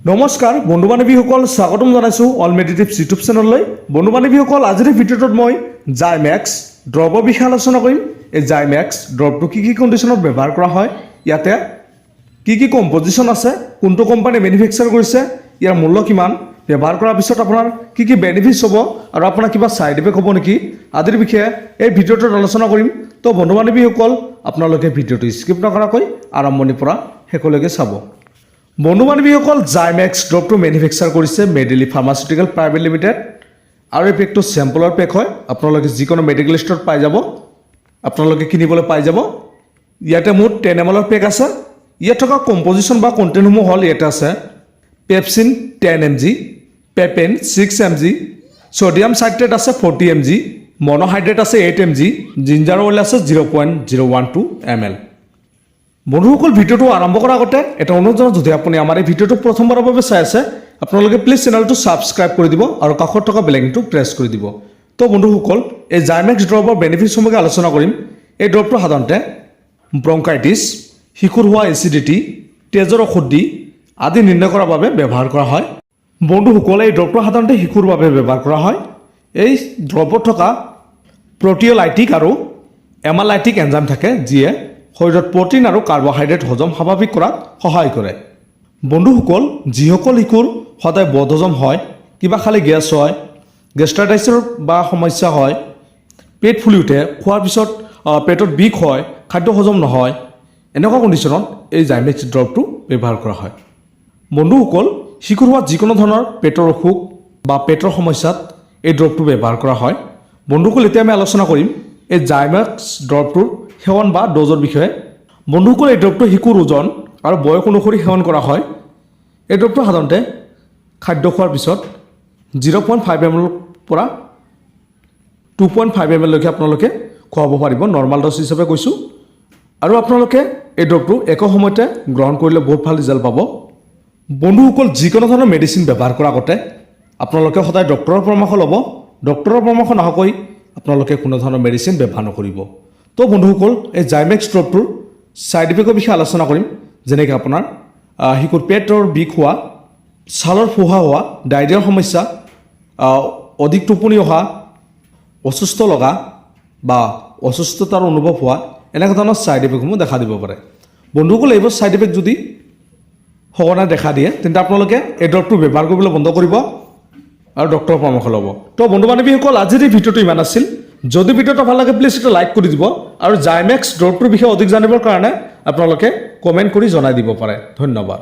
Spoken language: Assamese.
নমস্কাৰ বন্ধু বান্ধৱীসকল স্বাগতম জনাইছোঁ অল মেডিটেটিভছ ইউটিউব চেনেললৈ। বন্ধু বান্ধৱীসকল আজিৰ ভিডিঅ'টোত মই জাইমেক্স ড্ৰপৰ বিষয়ে আলোচনা কৰিম। এই জাইমেক্স ড্ৰপটো কি কণ্ডিশ্যনত ব্যৱহাৰ কৰা হয়, ইয়াতে কি কম্পজিশ্যন আছে, কোনটো কোম্পানী মেনুফেকচাৰ কৰিছে, ইয়াৰ মূল্য কিমান, ব্যৱহাৰ কৰাৰ পিছত আপোনাৰ কি বেনিফিটছ হ'ব আৰু আপোনাৰ কিবা ছাইড ইফেক্ট হ'ব নেকি আদিৰ বিষয়ে এই ভিডিঅ'টোত আলোচনা কৰিম। তো বন্ধু বান্ধৱীসকল আপোনালোকে ভিডিঅ'টো স্কিপ নকৰাকৈ আৰম্ভণিৰ পৰা শেষলৈকে চাব। বন্ধু বান্ধৱীসকল জাইমেক্স ড্ৰপটো মেনুফেকচাৰ কৰিছে মেডেলি ফাৰ্মাচিউটিকেল প্ৰাইভেট লিমিটেড আৰু এই পেকটো চেম্পলৰ পেক হয়। আপোনালোকে যিকোনো মেডিকেল ষ্টৰত পাই যাব, আপোনালোকে কিনিবলৈ পাই যাব। ইয়াতে মুঠ 10 ml পেক আছে। ইয়াত থকা কম্পজিশ্যন বা কণ্টেণ্টসমূহ হ'ল ইয়াতে আছে pepsin 10 mg, পেপেন 6 mg, sodium citrate আছে 40 mg, মনোহাইড্ৰেট আছে 8 mg, জিঞ্জাৰ অইল আছে 0.012 ml। বন্ধুসকল ভিডিঅ'টো আৰম্ভ কৰাৰ আগতে এটা অনুৰোধ জনাওঁ, যদি আপুনি আমাৰ এই ভিডিঅ'টো প্ৰথমবাৰৰ বাবে চাই আছে আপোনালোকে প্লিজ চেনেলটো ছাবস্ক্ৰাইব কৰি দিব আৰু কাষত থকা বেল আইকনটো প্ৰেছ কৰি দিব। তো বন্ধুসকল এই জাইমেক্স ড্ৰপৰ বেনিফিটসমূহকে আলোচনা কৰিম। এই ড্ৰপটো সাধাৰণতে ব্ৰংকাইটিছ, শিশুৰ হোৱা এচিডিটি, তেজৰ অশুদ্ধি আদি নিৰ্ণয় কৰাৰ বাবে ব্যৱহাৰ কৰা হয়। বন্ধুসকল এই ড্ৰপটো সাধাৰণতে শিশুৰ বাবে ব্যৱহাৰ কৰা হয়। এই ড্ৰপত থকা প্ৰটিঅলাইটিক আৰু এমালাইটিক এনজাইম থাকে যিয়ে শৰীৰত প্ৰটিন আৰু কাৰ্বহাইড্ৰেট হজম স্বাভাৱিক কৰাত সহায় কৰে। বন্ধুসকল যিসকল শিশুৰ সদায় বদহজম হয়, কিবা খালে গেছ হয়, গেষ্ট্ৰাইটিছৰ বা সমস্যা হয়, পেট ফুলি উঠে, খোৱাৰ পিছত পেটত বিষ হয়, খাদ্য হজম নহয়, এনেকুৱা কণ্ডিশ্যনত এই জাইমেক্স ড্ৰপটো ব্যৱহাৰ কৰা হয়। বন্ধুসকল শিশুৰ হোৱা যিকোনো ধৰণৰ পেটৰ অসুখ বা পেটৰ সমস্যাত এই ড্ৰপটো ব্যৱহাৰ কৰা হয়। বন্ধুসকল এতিয়া আমি আলোচনা কৰিম এই জাইমেক্স ড্ৰপটোৰ সেৱন বা ড'জৰ বিষয়ে। বন্ধুসকল এই ড্ৰপটো শিশুৰ ওজন আৰু বয়স অনুসৰি সেৱন কৰা হয়। এই ড্ৰপটো সাধাৰণতে খাদ্য খোৱাৰ পিছত 0.5 ml পৰা 2.5 ml লৈকে আপোনালোকে খুৱাব পাৰিব, নৰ্মেল ড'জ হিচাপে কৈছোঁ। আৰু আপোনালোকে এই ড্ৰপটো একে সময়তে গ্ৰহণ কৰিলে বহুত ভাল ৰিজাল্ট পাব। বন্ধুসকল যিকোনো ধৰণৰ মেডিচিন ব্যৱহাৰ কৰাৰ আগতে আপোনালোকে সদায় ডক্টৰৰ পৰামৰ্শ ল'ব। ডক্টৰৰ পৰামৰ্শ নোহোৱাকৈ আপোনালোকে কোনো ধৰণৰ মেডিচিন ব্যৱহাৰ নকৰিব। তো বন্ধুসকল এই জাইমেক্স ড্ৰপটোৰ ছাইড ইফেক্টৰ বিষয়ে আলোচনা কৰিম, যেনেকৈ আপোনাৰ শিশুৰ পেটৰ বিষ হোৱা, ছালৰ ফুহা হোৱা, ডায়েৰিয়াৰ সমস্যা, অধিক টোপনি অহা, অসুস্থ লগা বা অসুস্থতাৰ অনুভৱ হোৱা, এনেকুৱা ধৰণৰ ছাইড ইফেক্টসমূহ দেখা দিব পাৰে। বন্ধুসকল এইবোৰ ছাইড ইফেক্ট যদি সঘনাই দেখা দিয়ে তেন্তে আপোনালোকে এই ড্ৰপটো ব্যৱহাৰ কৰিবলৈ বন্ধ কৰিব আৰু ডক্টৰৰ পৰামৰ্শ ল'ব। তো বন্ধু বান্ধৱীসকল আজিৰ এই ভিডিঅ'টো ইমান আছিল। যদি ভিডিঅ'টো ভাল লাগে প্লিজ এটা লাইক কৰি দিব আৰু জাইমেক্স ড্ৰপটোৰ বিষয়ে অধিক জানিবৰ কাৰণে আপোনালোকে কমেণ্ট কৰি জনাই দিব পাৰে। ধন্যবাদ।